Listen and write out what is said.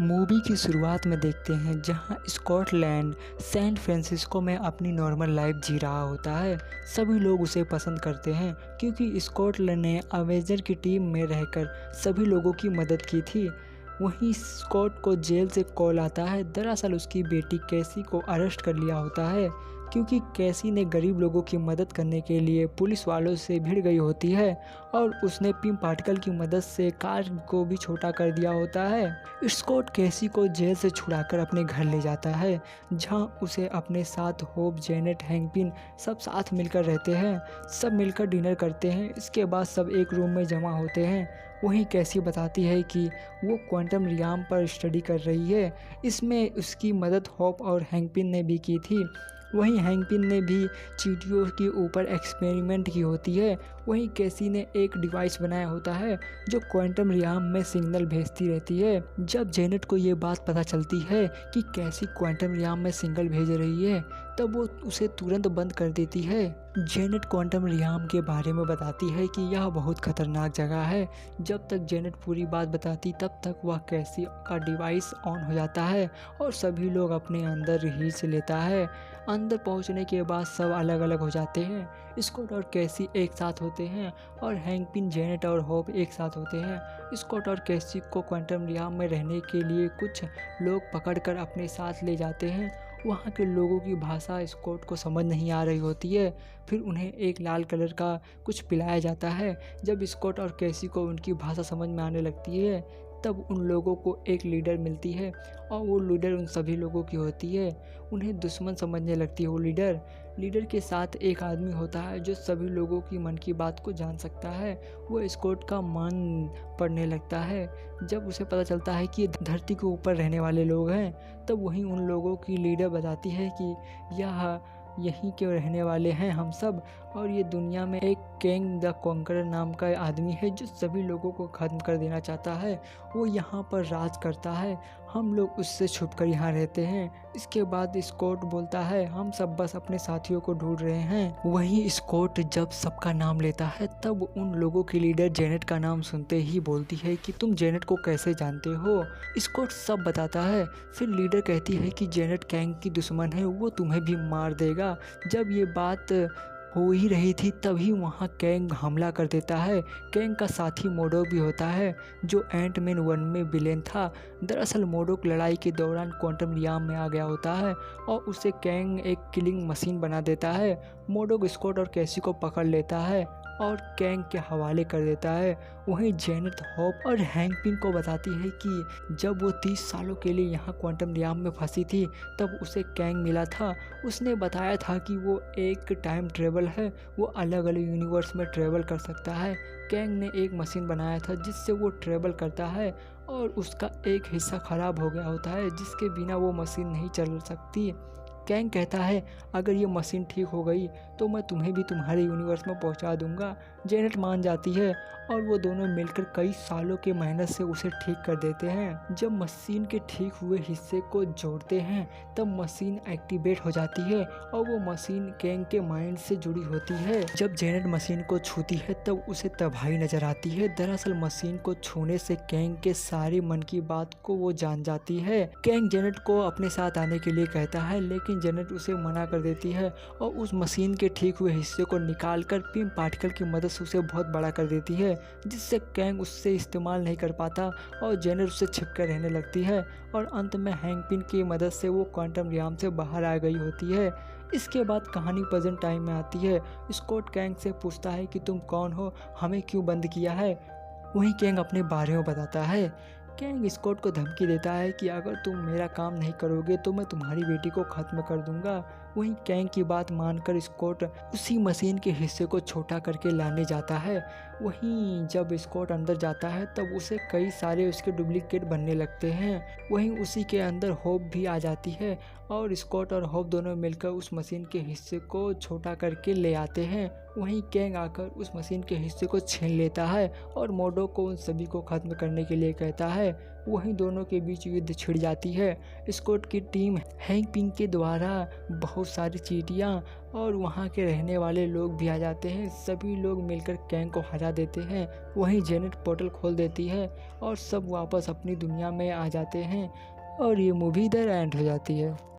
Movie की शुरुआत में देखते हैं जहां स्कॉटलैंड सैन फ्रांसिस्को में अपनी नॉर्मल लाइफ जी रहा होता है। सभी लोग उसे पसंद करते हैं क्योंकि स्कॉटलैंड ने अवेंजर की टीम में रहकर सभी लोगों की मदद की थी। वहीं स्कॉट को जेल से कॉल आता है। दरअसल उसकी बेटी कैसी को अरेस्ट कर लिया होता है क्योंकि कैसी ने गरीब लोगों की मदद करने के लिए पुलिस वालों से भिड़ गई होती है और उसने पिम पार्टिकल की मदद से कार को भी छोटा कर दिया होता है। स्कॉट कैसी को जेल से छुड़ाकर अपने घर ले जाता है जहां उसे अपने साथ होप, जेनेट, हैंक पिन सब साथ मिलकर रहते हैं। सब मिलकर डिनर करते हैं। इसके बाद सब एक रूम में जमा होते हैं। वहीं कैसी बताती है कि वो क्वांटम रियाम पर स्टडी कर रही है। इसमें उसकी मदद होप और हैंक पिन ने भी की थी। वहीं हैंक पिन ने भी चींटियों के ऊपर एक्सपेरिमेंट की होती है। वहीं कैसी ने एक डिवाइस बनाया होता है जो क्वांटम रियाम में सिग्नल भेजती रहती है। जब जेनेट को ये बात पता चलती है कि कैसी क्वांटम रियाम में सिग्नल भेज रही है तब वो उसे तुरंत बंद कर देती है। जेनेट क्वांटम रियाम के बारे में बताती है कि यह बहुत खतरनाक जगह है। जब तक जेनेट पूरी बात बताती तब तक वह कैसी का डिवाइस ऑन हो जाता है और सभी लोग अपने अंदर हीच लेता है। अंदर पहुंचने के बाद सब अलग अलग हो जाते हैं। स्कॉट और कैसी एक साथ होते हैं और हैंक पिन, जेनेट और होप एक साथ होते हैं। स्कॉट और कैसी को क्वांटम रियाम में रहने के लिए कुछ लोग पकड़कर अपने साथ ले जाते हैं। वहाँ के लोगों की भाषा स्कॉट को समझ नहीं आ रही होती है। फिर उन्हें एक लाल कलर का कुछ पिलाया जाता है। जब स्कॉट और कैसी को उनकी भाषा समझ में आने लगती है तब उन लोगों को एक लीडर मिलती है और वो लीडर उन सभी लोगों की होती है। उन्हें दुश्मन समझने लगती है वो लीडर के साथ एक आदमी होता है जो सभी लोगों की मन की बात को जान सकता है। वो स्कॉट का मन पढ़ने लगता है। जब उसे पता चलता है कि धरती के ऊपर रहने वाले लोग हैं तब वहीं उन लोगों की लीडर बताती है कि यहीं के रहने वाले हैं हम सब और ये दुनिया में एक कैंग द कॉन्करर नाम का आदमी है जो सभी लोगों को ख़त्म कर देना चाहता है। वो यहाँ पर राज करता है। हम लोग उससे छुपकर यहाँ रहते हैं। इसके बाद स्कॉट बोलता है हम सब बस अपने साथियों को ढूंढ रहे हैं। वहीं स्कॉट जब सबका नाम लेता है तब उन लोगों की लीडर जेनेट का नाम सुनते ही बोलती है कि तुम जेनेट को कैसे जानते हो। स्कॉट सब बताता है। फिर लीडर कहती है कि जेनेट कैंग की दुश्मन है, वो तुम्हें भी मार देगा। जब ये बात हो ही रही थी तभी वहाँ कैंग हमला कर देता है। कैंग का साथी मोडोक भी होता है जो एंटमैन 1 में विलेन था। दरअसल मोडोक लड़ाई के दौरान क्वांटम रियाम में आ गया होता है और उसे कैंग एक किलिंग मशीन बना देता है। मोडोक स्कॉट और कैसी को पकड़ लेता है और कैंग के हवाले कर देता है। वहीं जेनेट होप और हैंक पिन को बताती है कि जब वो 30 सालों के लिए यहाँ क्वांटम रियाम में फंसी थी तब उसे कैंग मिला था। उसने बताया था कि वो एक टाइम ट्रेवल है, वो अलग अलग यूनिवर्स में ट्रेवल कर सकता है। कैंग ने एक मशीन बनाया था जिससे वो ट्रेवल करता है और उसका एक हिस्सा ख़राब हो गया होता है जिसके बिना वो मशीन नहीं चल सकती। कैंग कहता है अगर ये मशीन ठीक हो गई तो मैं तुम्हें भी तुम्हारे यूनिवर्स में पहुंचा दूंगा। जेनेट मान जाती है और वो दोनों मिलकर कई सालों की मेहनत से उसे ठीक कर देते हैं। जब मशीन के ठीक हुए हिस्से को जोड़ते हैं तब मशीन एक्टिवेट हो जाती है और वो मशीन कैंग के माइंड से जुड़ी होती है। जब जेनेट मशीन को छूती है तब उसे तबाही नजर आती है। दरअसल मशीन को छूने से कैंग के सारे मन की बात को वो जान जाती है। कैंग जेनेट को अपने साथ आने के लिए कहता है लेकिन जेनेट उसे मना कर देती है और उस मशीन के ठीक हुए हिस्से को निकालकर पिम पार्टिकल की मदद से उसे बहुत बड़ा कर देती है जिससे कैंग उससे इस्तेमाल नहीं कर पाता और जेनेट उससे छिपकर रहने लगती है और अंत में हैंक पिन की मदद से वो क्वांटम रियाम से बाहर आ गई होती है। इसके बाद कहानी प्रेजेंट टाइम में आती है। स्कॉट कैंग से पूछता है कि तुम कौन हो, हमें क्यों बंद किया है। वहीं कैंग अपने बारे में बताता है। कैंग स्कॉट को धमकी देता है कि अगर तुम मेरा काम नहीं करोगे तो मैं तुम्हारी बेटी को ख़त्म कर दूंगा। वहीं कैंग की बात मानकर स्कॉट उसी मशीन के हिस्से को छोटा करके लाने जाता है। वहीं जब स्कॉट अंदर जाता है तब उसे कई सारे उसके डुप्लीकेट बनने लगते हैं। वहीं उसी के अंदर होप भी आ जाती है और स्कॉट और होप दोनों मिलकर उस मशीन के हिस्से को छोटा करके ले आते हैं वहीं कैंग आकर उस मशीन के हिस्से को छीन लेता है और मोडोक को उन सभी को ख़त्म करने के लिए कहता है। वहीं दोनों के बीच युद्ध छिड़ जाती है। स्कॉट की टीम हैंक पिंग के द्वारा बहुत सारी चींटियाँ और वहाँ के रहने वाले लोग भी आ जाते हैं। सभी लोग मिलकर कैंग को हरा देते हैं। वहीं जेनेट पोर्टल खोल देती है और सब वापस अपनी दुनिया में आ जाते हैं और ये मूवी इधर एंड हो जाती है।